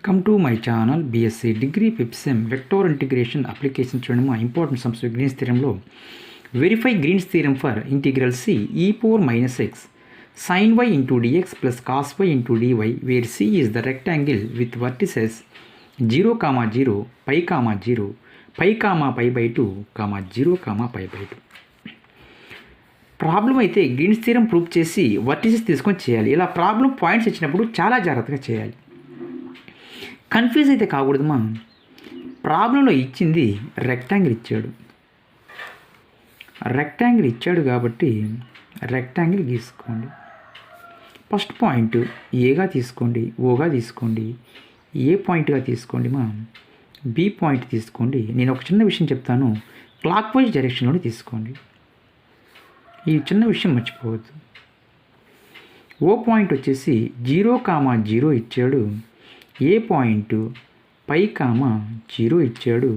Welcome to my channel BSc degree fifth sem vector integration application చూడండి. మా important sums Green's థియరంలో verify Green's theorem for integral C e power minus x sin y into dx plus cos y into dy where c is the rectangle with vertices 0, 0, pi, 0, pi, pi by 2, 0, pi by 2. Problem అయితే Greens theorem prove చేసి vertices తీసుకొని చేయాలి. ఇలా problem points ఇచ్చినప్పుడు చాలా జాగ్రత్తగా చేయాలి. Confuse అయితే కాకూడదు. మా ప్రాబ్లంలో ఇచ్చింది రెక్టాంగిల్ ఇచ్చాడు కాబట్టి రెక్టాంగిల్ గీసుకోండి. ఫస్ట్ పాయింట్ ఏగా తీసుకోండి, ఓగా తీసుకోండి, ఏ పాయింట్గా తీసుకోండి, మా బి పాయింట్ తీసుకోండి. నేను ఒక చిన్న విషయం చెప్తాను, క్లాక్ వైజ్ డైరెక్షన్లోనే తీసుకోండి. ఈ చిన్న విషయం మర్చిపోవద్దు. ఓ పాయింట్ వచ్చేసి 0, 0 ఇచ్చాడు. ఏ పాయింట్ పై, 0 ఇచ్చాడు.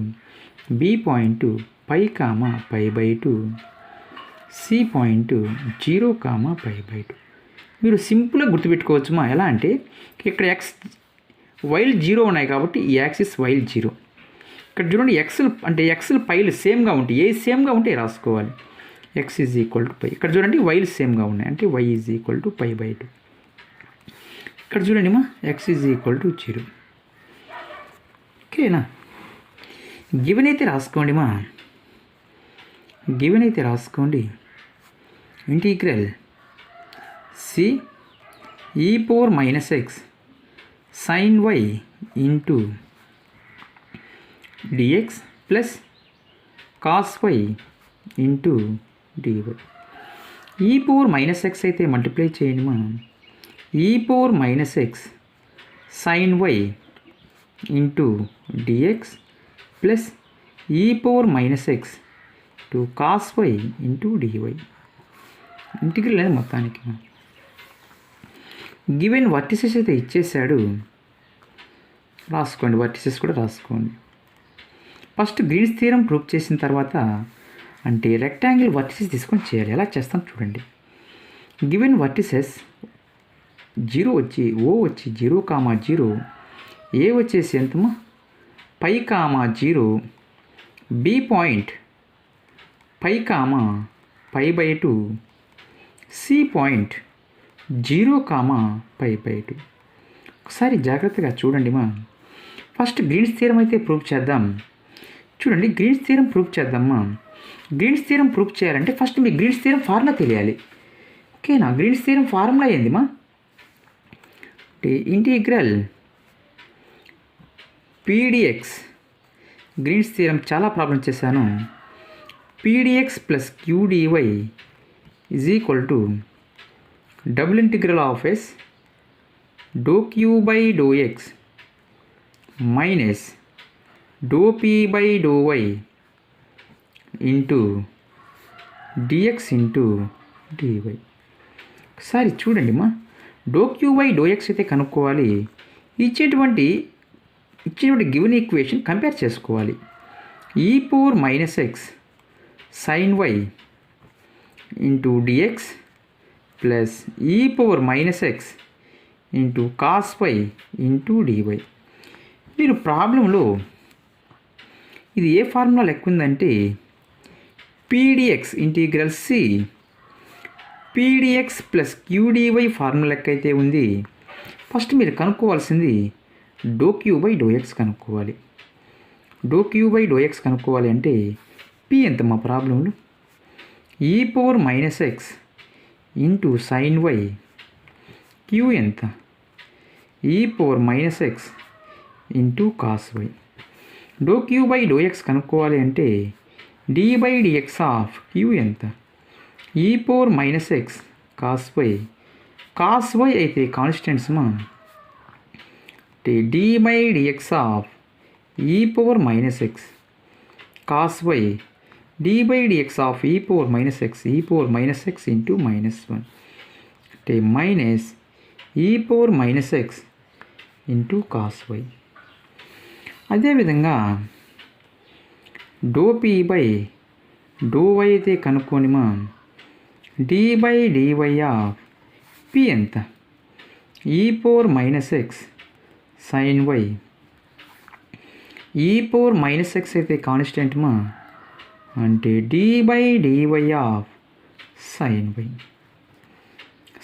B point pi, pi by 2. C point 0, pi by 2. మీరు సింపుల్గా గుర్తుపెట్టుకోవచ్చు. మా ఎలా అంటే ఇక్కడ ఎక్స్ వైల్ 0 ఉన్నాయి కాబట్టి ఈ యాక్సిస్ వైల్ 0. ఇక్కడ చూడండి ఎక్స్లు అంటే ఎక్స్లు పైలు సేమ్గా ఉంటాయి. ఏ సేమ్గా ఉంటే రాసుకోవాలి. X is equal to pi. ఇక్కడ చూడండి వైల్ సేమ్గా ఉన్నాయి అంటే Y is equal to pi by 2. ఇక్కడ చూడండి మా ఎక్స్ ఈజ్ ఈక్వల్ టు 0. ఓకేనా? గివెన్ అయితే రాసుకోండి. మా గివెన్ అయితే రాసుకోండి. Integral C e power minus x sin y into dx plus cos y into dy. e power minus x అయితే మల్టిప్లై చేయండి. మా e power minus x sin y into dx plus e power minus x to cos y into dy. Integral అనేది మొత్తానికి given vertices అయితే ఇచ్చేసాడు. రాసుకోండి, vertices కూడా రాసుకోండి. ఫస్ట్ గ్రీన్స్ థియరం ప్రూవ్ చేసిన తర్వాత అంటే రెక్టాంగిల్ వర్టిసెస్ తీసుకొని చేయాలి. ఎలా చేస్తాం చూడండి. గివెన్ వర్టిసెస్ 0 వచ్చి ఓ వచ్చి 0, 0, ఏ వచ్చేసి ఎంతమా pi, 0, B point pi, pi by 2, C point 0, pi by 2. ఒకసారి జాగ్రత్తగా చూడండి. మా ఫస్ట్ గ్రీన్స్ థియరం అయితే ప్రూవ్ చేద్దాం. చూడండి, గ్రీన్స్ థియరం ప్రూవ్ చేద్దామా. గ్రీన్స్ థియరం ప్రూవ్ చేయాలంటే ఫస్ట్ మీ గ్రీన్స్ థియరం ఫార్ములా తెలియాలి. ఓకేనా? గ్రీన్స్ థియరం ఫార్ములా ఏంది మా? Integral P dx. గ్రీన్స్ థియరం చాలా ప్రాబ్లం చేశాను. P dx plus Q dy is equal to double integral of S doe Q by doe x minus doe P by doe y into dx into dy. ఒకసారి చూడండి మా, doe Q by doe x అయితే కనుక్కోవాలి. ఇచ్చేటువంటి given equation compare చేసుకోవాలి. e power minus x sin y into dx plus e power minus x into cos y into dy. మీరు ప్రాబ్లంలో ఇది ఏ ఫార్ములా లెక్క ఉందంటే P dx integral C P dx plus Q dy formula లెక్క అయితే ఉంది. ఫస్ట్ మీరు కనుక్కోవాల్సింది doe Q by doe x కనుక్కోవాలి. Doe Q by doe x కనుక్కోవాలి అంటే పి ఎంత మా ప్రాబ్లంలో e power minus x into sine y, Q ఎంత e power minus x into cos y. Doe Q by doe x కనుక్కోవాలి అంటే d by dx of Q ఎంత e power minus x cos y. Cos why అయితే constants మా d by dx of e power minus x cos y d by dx of e power minus x into -1 అంటే minus e power minus x into cos y. అదేవిధంగా doe P by doe y అయితే కనుక్కోని మా d by dy of P ఎంత e power minus x sine y. E power minus x అయితే constant మా, అంటే d/dy of sine y.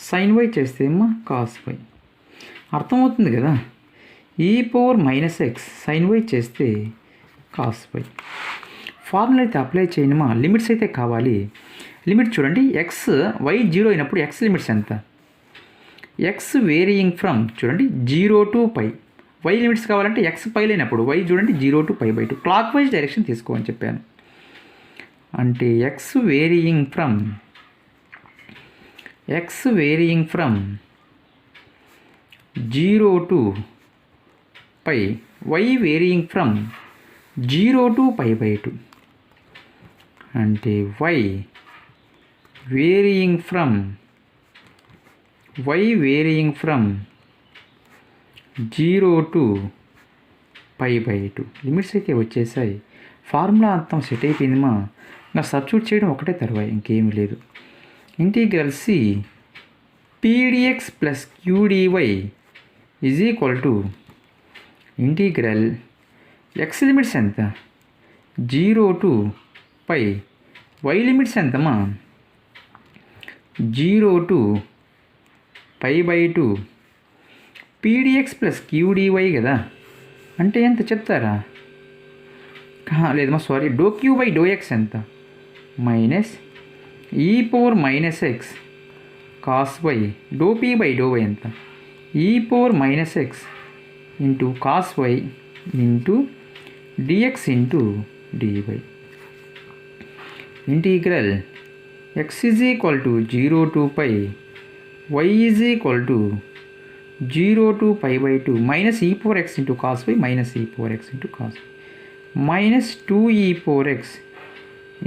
Sine y చేస్తే మా కాస్ వై. అర్థమవుతుంది కదా. E power minus x sine y చేస్తే కాస్ వై. ఫార్ములా అయితే అప్లై చేయండి మా. లిమిట్స్ అయితే కావాలి. లిమిట్ చూడండి, ఎక్స్ వై 0 అయినప్పుడు ఎక్స్ లిమిట్స్ ఎంత? ఎక్స్ వేరియింగ్ ఫ్రమ్ చూడండి 0 to π. వై లిమిట్స్ కావాలంటే ఎక్స్ పై లేనప్పుడు వై చూడండి 0 to π/2. క్లాక్ వైజ్ డైరెక్షన్ తీసుకోమని చెప్పాను. అంటే x varying from 0 to π, y varying from 0 to π/2. అంటే y varying from 0 to π/2. Limits అయితే వచ్చేసాయి. ఫార్ములా అంతం సెట్ అయిపోయింది మా. ఇంకా సబ్స్టిట్యూట్ చేయడం ఒకటే తర్వాయి, ఇంకేమీ లేదు. Integral C pdx plus qdy is equal to integral x limits ఎంత? 0 to π. వై లిమిట్స్ ఎంతమా? 0 to π/2. pdx ప్లస్ qdy కదా, అంటే ఎంత చెప్తారా? లేదమ్మా సారీ, ∂q/∂x ఎంత? Minus e power minus x cos y. ∂p/∂y ఎంత? E power minus x into cos y into dx into dy. Integral x is equal to 0 to π, y is equal to 0 to π/2 minus e power x into cos y minus e power x into cos y minus 2e power x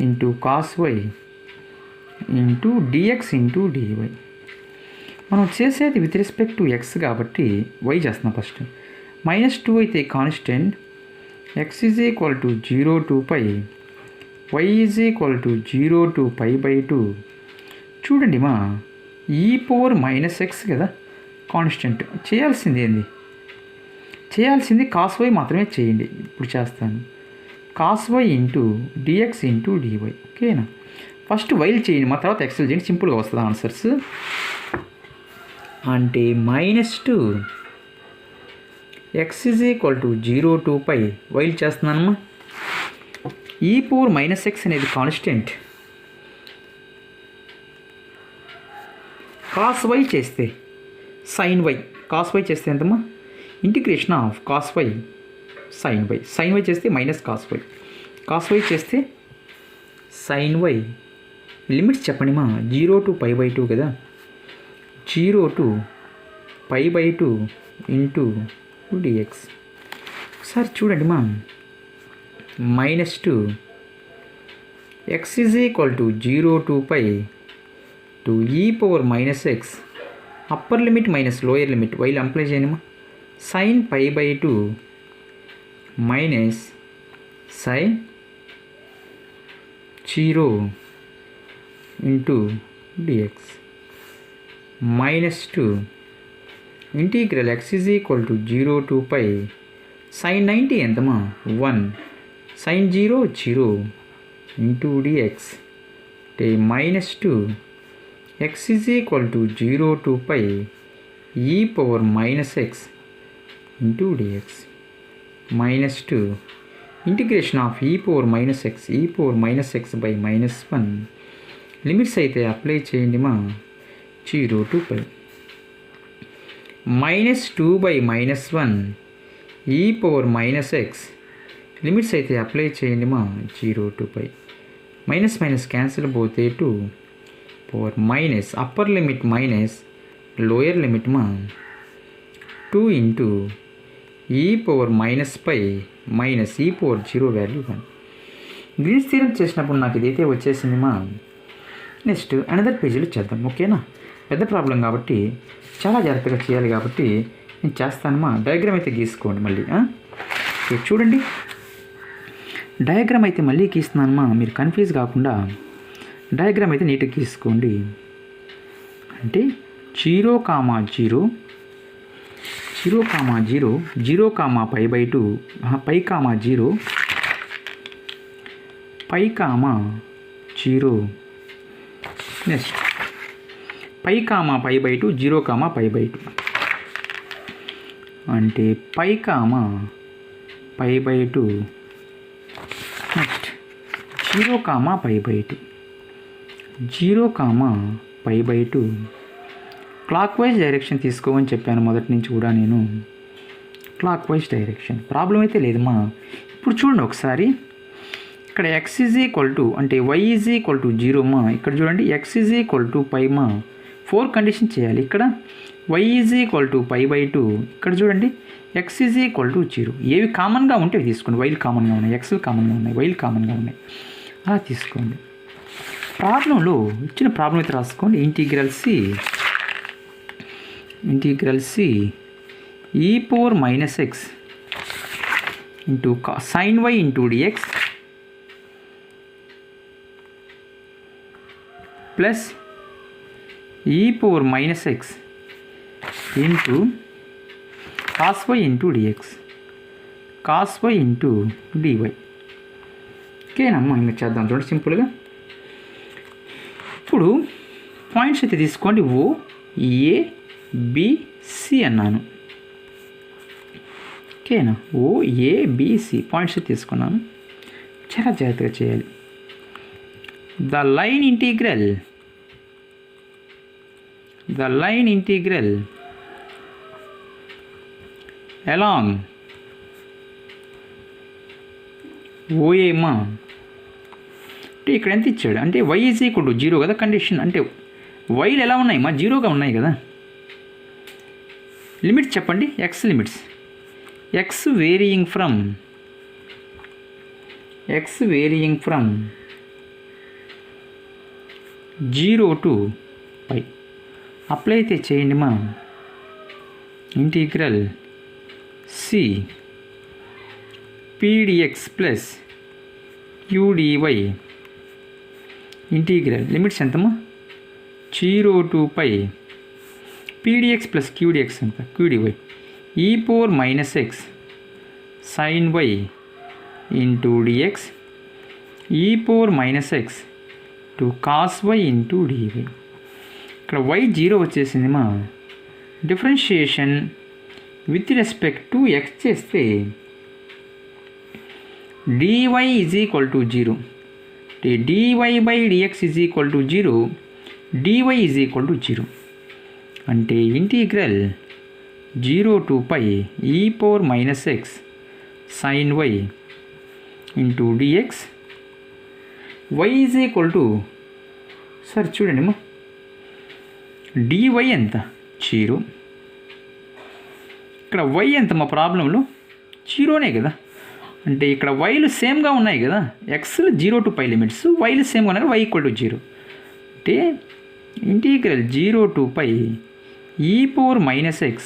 into cos y into dx into dy. మనం చేసేది with respect to x కాబట్టి why చేస్తున్నాం first. -2 అయితే constant, x is equal to 0 to π, y is equal to 0 to π/2. చూడండి మా, e power minus x కదా constant. చేయాల్సింది cos y మాత్రమే చేయండి. ఇప్పుడు చేస్తాను. Cos y into dx into dy. ఓకేనా? ఫస్ట్ వైల్ చేయండి, మా తర్వాత ఎక్సెల్ చేయండి, సింపుల్గా వస్తుంది ఆన్సర్స్. అంటే -2 x is equal to 0 to π. వైల్ చేస్తున్నానమ్మా. ఈ పవర్ మైనస్ ఎక్స్ అనేది కాన్స్టెంట్. కాస్ వై చేస్తే సైన్ వై. కాస్ వై చేస్తే ఎంతమ్మా? Integration of cos y sine y. Sine y చేస్తే minus cos y. Cos y చేస్తే సైన్ వై. లిమిట్స్ చెప్పండి మా. 0 to π/2 కదా. 0 to π/2 ఇంటూ dx. ఒకసారి చూడండి మా. -2 x is equal to 0 to π to e power minus x upper limit minus lower limit వైల్ apply చేయండి మా. Sine π/2 minus sine 0 into dx. -2 integral x is equal to 0 to π sine 90 ఎంతమా? 1 sine 0 0 into dx. అంటే -2 x is equal to 0 to π e power minus x into dx. -2 integration of e power minus x by -1. Limits అయితే apply చేయండి మా. 0 to π. -2 by -1 ఈ power minus X. Limits అయితే apply చేయండి మా. 0 to π. Minus minus cancel పోతే 2 power minus upper limit minus lower limit మా. 2 into ఈ power minus pi minus e power 0 value 1. Green's theorem చేసినప్పుడు నాకు ఇదైతే వచ్చేసింది మా. నెక్స్ట్ అనదర్ పేజీలో చేద్దాం. ఓకేనా? పెద్ద ప్రాబ్లం కాబట్టి చాలా జాగ్రత్తగా చేయాలి కాబట్టి నేను చేస్తానమ్మా. డయాగ్రామ్ అయితే గీసుకోండి మళ్ళీ. చూడండి, డయాగ్రామ్ అయితే మళ్ళీ గీస్తున్నానమ్మా. మీరు కన్ఫ్యూజ్ కాకుండా డయాగ్రామ్ అయితే నీట్గా గీసుకోండి. అంటే 0, 0 0, 0, 0, pi by 2, pi comma 0, pi comma 0. Next pi comma pi by 2, 0, pi by 2 అంటే pi comma pi by 2. Next 0, pi by 2, 0, pi by 2. Clockwise direction తీసుకోమని చెప్పాను మొదటి నుంచి కూడా నేను. క్లాక్ వైజ్ డైరెక్షన్ ప్రాబ్లం అయితే లేదమ్మా. ఇప్పుడు చూడండి ఒకసారి, ఇక్కడ x అంటే y 0 మా. ఇక్కడ చూడండి x పై మా. 4 కండిషన్ చేయాలి. ఇక్కడ y పై బై 2. ఇక్కడ చూడండి x 0. ఏవి కామన్గా ఉంటే అవి తీసుకోండి. వైలు కామన్గా ఉన్నాయి, ఎక్స్లు కామన్గా ఉన్నాయి, వైలు కామన్గా ఉన్నాయి, అలా తీసుకోండి. ప్రాబ్లంలో ఇచ్చిన ప్రాబ్లం అయితే రాసుకోండి. Integral c e power minus x into sin y into dx plus e power minus x into cos y into dx, cos y into dy. ఓకేనమ్మా, ఇంకా చేద్దాం చూడండి సింపుల్గా. ఇప్పుడు పాయింట్స్ అయితే తీసుకోండి. ఓ ఏ బి సి అన్నాను. ఓకేనా, ఓ ఏ బి సి పాయింట్స్ తీసుకున్నాను. చాలా జాగ్రత్తగా చేయాలి. ద లైన్ ఇంటిగ్రల్ అలాంగ్ ఓఏమా అంటే ఇక్కడ ఎంత ఇచ్చాడు అంటే y 0 కదా కండిషన్. అంటే వైలు ఎలా ఉన్నాయి మా, 0గా ఉన్నాయి కదా. లిమిట్స్ చెప్పండి, x limits. X varying from 0 to π. Apply అయితే చేయండి మా. Integral c pdx plus qdy integral limits ఎంతమ్మా, 0 to π. pdx ప్లస్ qdx ఎంత, qdy e power minus x sin y into dx e power minus x to cos y into dy. ఇక్కడ y 0 వచ్చేసింది మా. Differentiation with respect to x చేస్తే dy is equal to 0. dy by dx is equal to 0, dy is equal to 0. అంటే integral 0 to π e power minus x sin y into dx y is equal to, sir చూడండి అమ్మా, dy ఎంత 0, ఇక్కడ y ఎంత మా ప్రాబ్లంలో 0నే కదా. అంటే ఇక్కడ వైలు సేమ్గా ఉన్నాయి కదా, ఎక్స్లు 0 to π లిమిట్స్, వైలు సేమ్గా ఉన్నాయి, y ఈక్వల్ టు 0. అంటే integral 0 to π e power minus x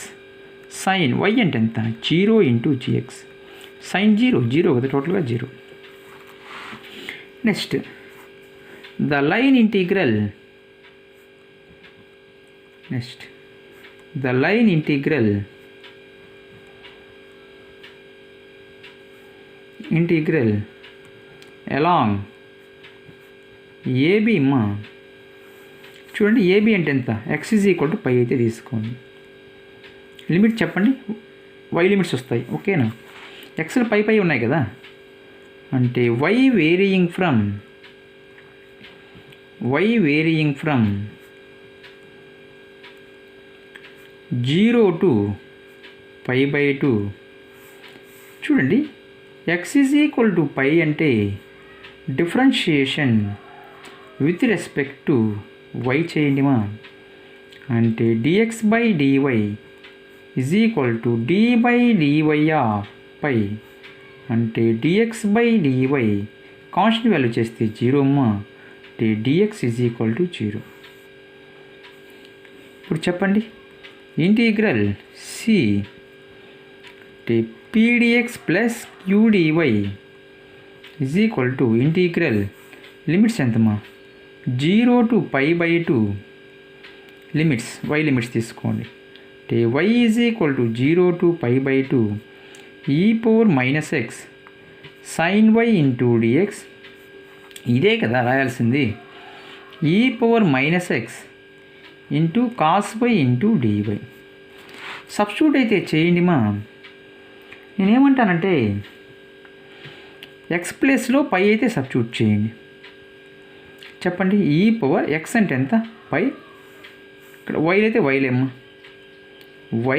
sin y అంటే ఎంత 0 into gx sin 0 కదా, టోటల్గా 0. Next the line integral along AB మా. చూడండి ఏబి అంటే ఎంత, x is equal to π అయితే తీసుకోండి. లిమిట్ చెప్పండి, y లిమిట్స్ వస్తాయి. ఓకేనా, ఎక్స్లు పై ఉన్నాయి కదా. అంటే y వేరియింగ్ ఫ్రమ్ 0 to π/2. చూడండి x is equal to π అంటే differentiation with respect to y చేయండి మా. అంటే dx by dy is equal to d by dy of π. అంటే dx by dy constant value చేస్తే 0 మా. అంటే dx is equal to 0. ఇప్పుడు చెప్పండి ఇంటిగ్రల్ c అంటే pdx plus qdy is equal to integral limits ఎంతమా, 0 to π/2 లిమిట్స్, y లిమిట్స్ తీసుకోండి. అంటే y is equal to 0 to π/2 e power minus x sine y into dx. ఇదే కదా రాయాల్సింది, e power minus x into cos y into dy. Substitute అయితే చేయండి మా. నేనేమంటానంటే ఎక్స్ ప్లేస్లో పై అయితే సబ్స్టిట్యూట్ చేయండి. చెప్పండి, ఈ పవర్ ఎక్స్ అంటే ఎంత? పై. ఇక్కడ వై అయితే వైలేమ్మా, వై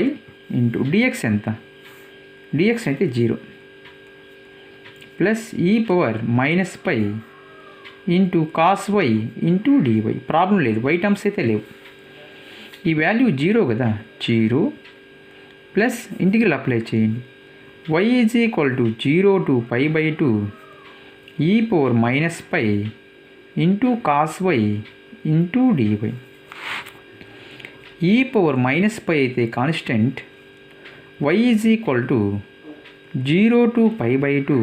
ఇంటూ డిఎక్స్ ఎంత? డిఎక్స్ అయితే 0 plus e power minus pi into cos y into dy. Problem లేదు, వై టర్మ్స్ అయితే లేవు. ఈ వాల్యూ 0 కదా, 0 ప్లస్ ఇంటిగ్రల్ అప్లై చేయండి. y is equal to 0 to π/2 e power minus pi into cos y into dy. E power minus pi అయితే constant, y is equal to 0 to π/2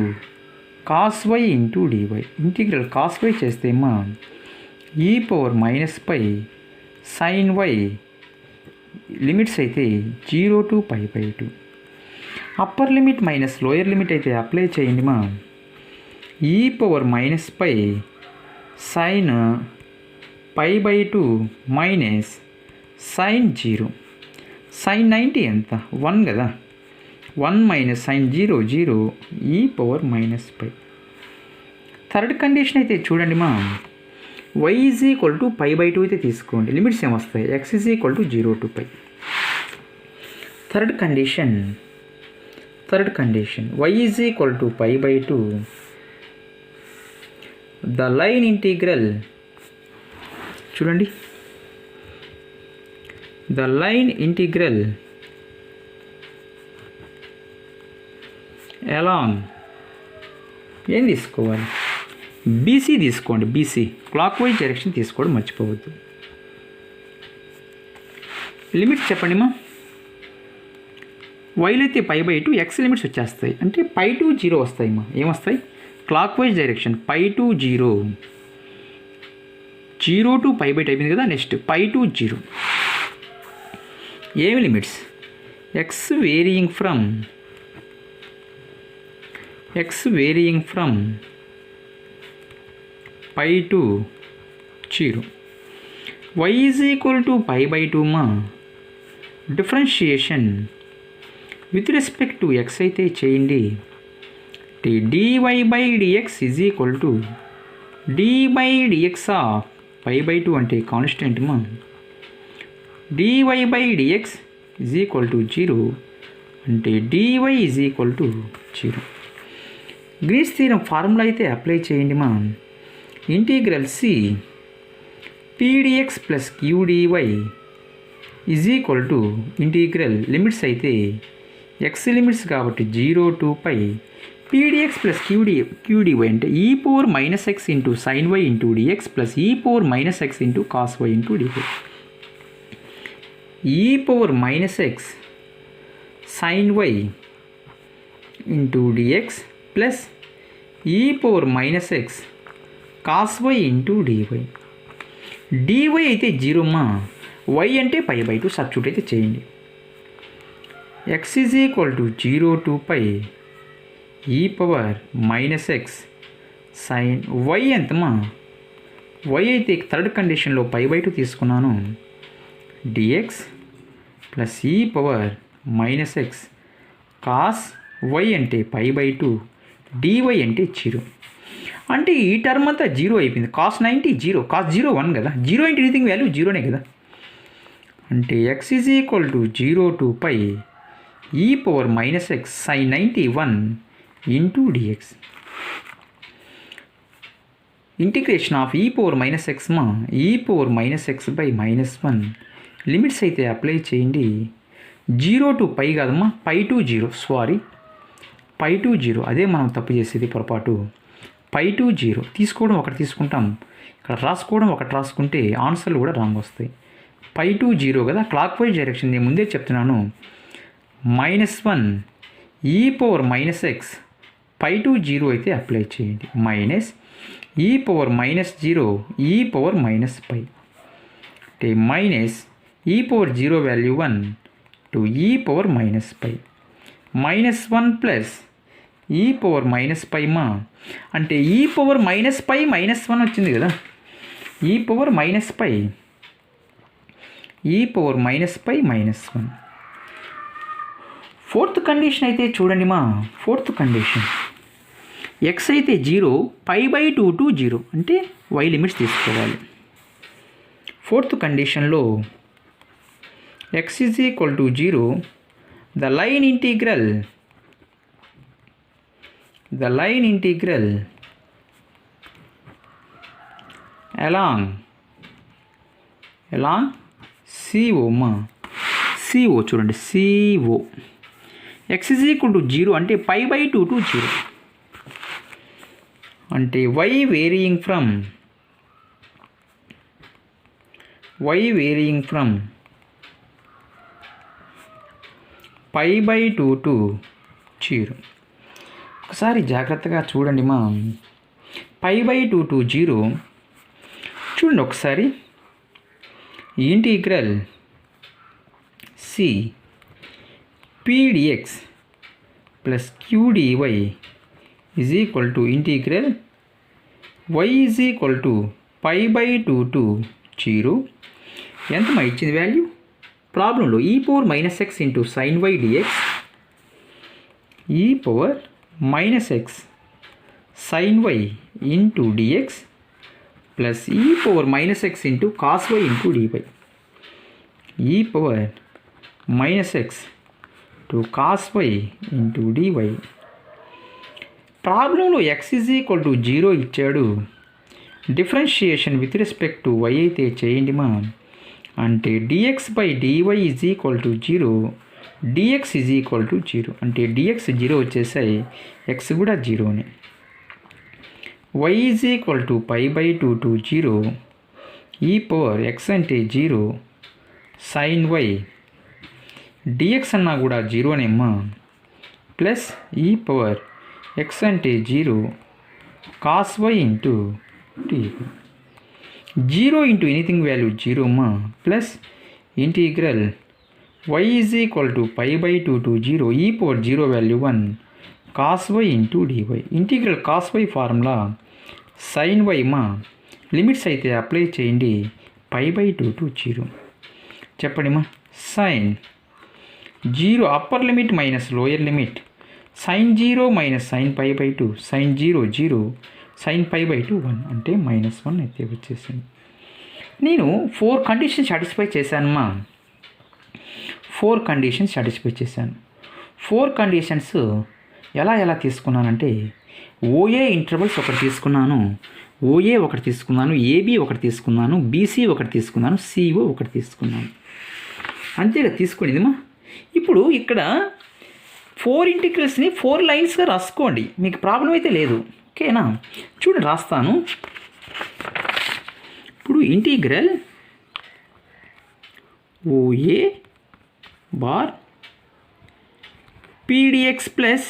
cos y into DY. Integral cos y చేస్తే మా e power minus pi sine y, limits అయితే 0 to π/2. Upper limit minus lower limit అయితే apply చేయండి మా. E power minus pi sine π/2 minus sine 0. Sine 90 ఎంత? 1 కదా, 1 minus sine 0 0 e power minus pi. Third condition అయితే చూడండి మా, y ఈజ్ ఈక్వల్ టు π/2 అయితే తీసుకోండి. లిమిట్స్ ఏమొస్తాయి? x is equal to 0 to π. Third condition y is equal to π/2. The line integral చూడండి, the line integral along ఏం తీసుకోవాలి? BC తీసుకోండి. బీసీ క్లాక్ వైజ్ డైరెక్షన్ తీసుకోవడం మర్చిపోవద్దు. లిమిట్స్ చెప్పండి మా. వైలో అయితే π/2, ఎక్స్ లిమిట్స్ వచ్చేస్తాయి అంటే π to 0 వస్తాయి మా. ఏమొస్తాయి? Clockwise direction π to 0, 0 to π/2 అయిపోయింది కదా. Next π to 0. ఏమి limits? X varying from π to 0. y is equal to π/2 మా. Differentiation with respect to x అయితే చేయండి. dy/dx is equal to d/dx of π/2 అంటే కాన్స్టెంట్ మా. dy/dx ఈజ్ ఈక్వల్ టు 0 అంటే dy is equal to 0. Green's theorem formula అయితే apply చేయండి మా. Integral C pdx plus qdy is equal to integral limits అయితే x limits కాబట్టి 0 to π pdx plus qdy అంటే e power minus x into sine y into dx plus e power minus x into cos y into dy. E power minus x sine y into dx plus e power minus x cos y into dy. Dy అయితే 0 మా. Y అంటే π/2 substitute అయితే చేయండి. X is equal to 0 to π e power minus x sine y ఎంతమా? Y అయితే third కండిషన్లో π/2 తీసుకున్నాను. Dx plus e power minus x cos y అంటే π/2 డివై అంటే 0. అంటే ఈ టర్మ్ అంతా 0 అయిపోయింది. కాస్ 90 0, కాస్ 0 1 కదా. 0 ఇంటూ ఎనీథింగ్ వాల్యూ 0నే కదా. అంటే x is equal to 0 to π e power minus x sine 91 into dx. Integration of e power minus x మా. E power minus x by -1 limits అయితే అప్లై చేయండి. 0 to π కాదమ్మా, π to 0. Sorry, π to 0. అదే మనం తప్పు చేసేది పొరపాటు. π to 0 తీసుకోవడం ఒకటి తీసుకుంటాం, ఇక్కడ రాసుకోవడం ఒకటి రాసుకుంటే ఆన్సర్లు కూడా రాంగ్ వస్తాయి. π to 0 కదా. క్లాక్ వైజ్ డైరెక్షన్ నేను ముందే చెప్తున్నాను. -1 ఈ పవర్ మైనస్ ఎక్స్ π to 0 అయితే అప్లై చేయండి. Minus e power -0 e power -π అంటే minus e power 0 value 1 to e power minus pi -1 plus e power minus పై మా అంటే ఈ పవర్ మైనస్ పై -1 వచ్చింది కదా, e power minus pi -1. Fourth condition అయితే చూడండి మా, ఫోర్త్ కండిషన్ ఎక్స్ అయితే 0, π/2 to 0 అంటే y లిమిట్స్ తీసుకోవాలి. ఫోర్త్ కండిషన్లో x is equal to 0, the line integral along CO మా, CO చూడండి, CO x is equal to 0 అంటే π/2 టు 0 అంటే y వేరియింగ్ ఫ్రమ్ π/2 టు 0. ఒకసారి జాగ్రత్తగా చూడండి మా, π/2 టు 0 చూడండి ఒకసారి. Integral C pdx plus qdy is equal to integral y is equal to π/2 to 0. ఎంతమా ఇచ్చింది వాల్యూ ప్రాబ్లంలో? e power -x into sin y dx, e power -x sin y into dx plus e power -x into cos y into dy, e power -x to cos y into dy. ప్రాబ్లంలో x is equal to 0 ఇచ్చాడు. Differentiation with respect to y అయితే చేయండి మా, అంటే dx/dy is equal to 0, dx is equal to 0 అంటే dx 0 వచ్చేసాయి, x కూడా 0నే. y is equal to π/2 to 0, e power x అంటే 0 sin y, dx అన్నా కూడా 0నేమ్మా, ప్లస్ ఈ పవర్ x అంటే 0 cos y into dy, 0 into anything value 0 అమ్మా, plus integral y is equal to π/2 to 0, e power 0 value 1 cos y into dy. Integral cos y formula sin y మా, limits అయితే apply చేయండి, π/2 to 0. చెప్పండి మా, sin 0 upper limit minus lower limit, sin 0 minus sin π/2, sin 0 0, sin π/2 1 అంటే -1 అయితే వచ్చేసింది. నేను 4 conditions satisfy చేశానమ్మా, 4 conditions satisfy చేశాను. 4 కండిషన్స్ ఎలా తీసుకున్నానంటే, ఓఏ ఇంటర్వల్స్ ఒకటి తీసుకున్నాను, ఓఏ ఒకటి తీసుకున్నాను, ఏబి ఒకటి తీసుకున్నాను, బీసీ ఒకటి తీసుకున్నాను, సిఓ ఒకటి తీసుకున్నాను. అంతేగా తీసుకునేదిమా. ఇప్పుడు ఇక్కడ 4 ఇంటిగ్రల్స్ని 4 లైన్స్గా రాసుకోండి, మీకు ప్రాబ్లం అయితే లేదు. ఓకేనా, చూడండి రాస్తాను. ఇప్పుడు integral O A bar P dx plus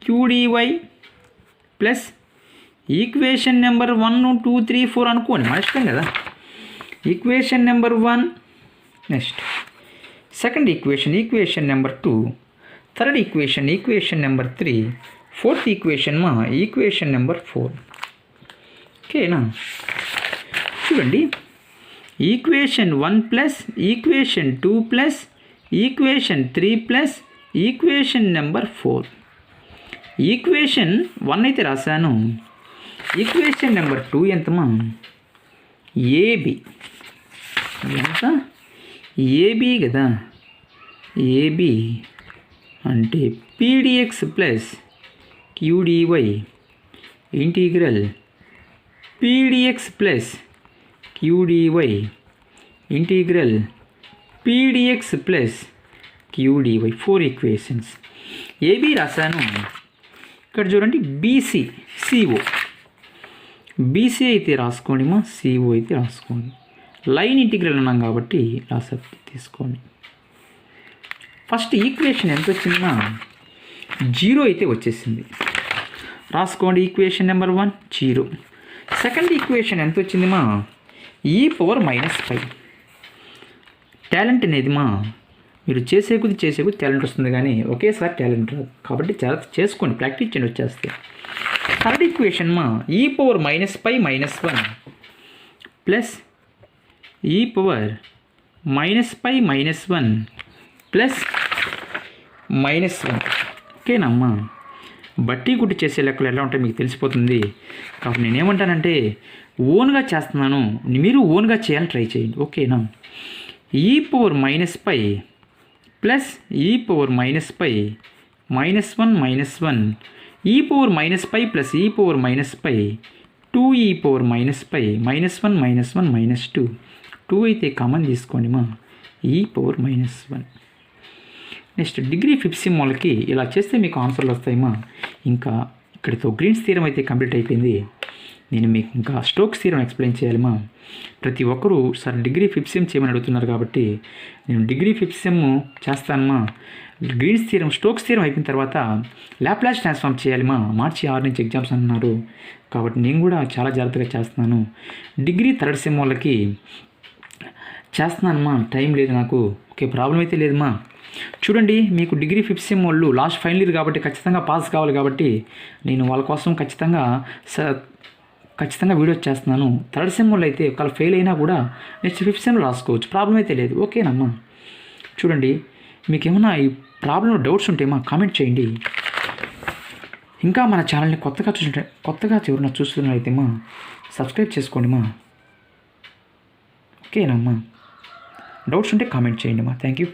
Q dy plus equation number 1 2 3 4 అనుకోండి, మన ఇష్టం కదా. Equation number 1, next second equation number 2, third equation number 3, fourth equation number 4. ఓకేనా, చూడండి. Equation 1 plus equation 2 plus equation 3 plus equation number 4. Equation 1 అయితే రాశాను, ఈక్వేషన్ నెంబర్ 2 ఎంతమా? AB. ఎంత? ఏబి కదా. ఏబి అంటే P dx plus Q dy integral P dx plus Q dy integral P dx plus Q dy. 4 equations. AB రాశాను. ఇక్కడ చూడండి, బీసీ సిఓ. బీసీ అయితే రాసుకోండి మా, సిఓ అయితే రాసుకోండి. లైన్ ఇంటిగ్రల్ అన్నాం కాబట్టి రాసక్తి తీసుకోండి. ఫస్ట్ ఈక్వేషన్ ఎంత వచ్చిందా? 0 అయితే వచ్చేసింది, రాసుకోండి. Equation number 1 0. సెకండ్ ఈక్వేషన్ ఎంత వచ్చింది మా? e⁻⁵. టాలెంట్ అనేది మా మీరు చేసే కొద్ది టాలెంట్ వస్తుంది, కానీ ఒకేసారి టాలెంట్ రాదు. కాబట్టి చాలా చేసుకోండి, ప్రాక్టీస్ చేయండి, వచ్చేస్తే. థర్డ్ ఈక్వేషన్ మా e power -π -1 plus e power -π -1 plus -1. ఓకేనమ్మా. బట్టి గుట్టి చేసే లెక్కలు ఎలా ఉంటాయో మీకు తెలిసిపోతుంది. కాబట్టి నేనేమంటానంటే ఓన్గా చేస్తున్నాను, మీరు ఓన్గా చేయాలని ట్రై చేయండి. ఓకేనా. e power -π plus e power -π -1 -1 e power -π plus e power -π 2e power -π -1 -1 -2 2 అయితే కామన్ తీసుకోండి మా e power -1. Next degree fifth sem వాళ్ళకి ఇలా చేస్తే మీకు ఆన్సర్లు వస్తాయమ్మా. ఇంకా ఇక్కడితో గ్రీన్స్ థీరం అయితే కంప్లీట్ అయిపోయింది. నేను మీకు ఇంకా స్టోక్స్ థీరం ఎక్స్ప్లెయిన్ చేయాలమ్మా. ప్రతి ఒక్కరూ సార్ డిగ్రీ ఫిఫ్త్ సెమ్ చేయమని అడుగుతున్నారు, కాబట్టి నేను డిగ్రీ ఫిఫ్త్ సెమ్ చేస్తానమ్మా. గ్రీన్స్ థీరం స్టోక్స్ థీరం అయిపోయిన తర్వాత లాప్లాస్ ట్రాన్స్ఫార్మ్ చేయాలమ్మా. మార్చి 6 నుంచి ఎగ్జామ్స్ అన్నారు, కాబట్టి నేను కూడా చాలా జాగ్రత్తగా చేస్తున్నాను. డిగ్రీ థర్డ్ సెమ్ వాళ్ళకి చేస్తున్నానమ్మా. టైం లేదు నాకు. ఓకే, ప్రాబ్లం అయితే లేదమ్మా. చూడండి, మీకు డిగ్రీ ఫిఫ్త్ సెమ్ వాళ్ళు లాస్ట్ ఫైనల్ ఇయర్ కాబట్టి ఖచ్చితంగా పాస్ కావాలి, కాబట్టి నేను వాళ్ళ కోసం ఖచ్చితంగా వీడియో చేస్తున్నాను. థర్డ్ సెమ్ వాళ్ళు అయితే ఒకవేళ ఫెయిల్ అయినా కూడా నెక్స్ట్ ఫిఫ్త్ సెమ్లో రాసుకోవచ్చు, ప్రాబ్లం అయితే లేదు. ఓకేనమ్మా. చూడండి, మీకు ఏమన్నా ఈ ప్రాబ్లంలో డౌట్స్ ఉంటే మా కామెంట్ చేయండి. ఇంకా మన ఛానల్ని కొత్తగా ఎవరైనా చూస్తున్నట్లయితే మా సబ్స్క్రైబ్ చేసుకోండి మా. ఓకేనమ్మా. డౌట్స్ ఉంటే కామెంట్ చేయండి మా. Thank you.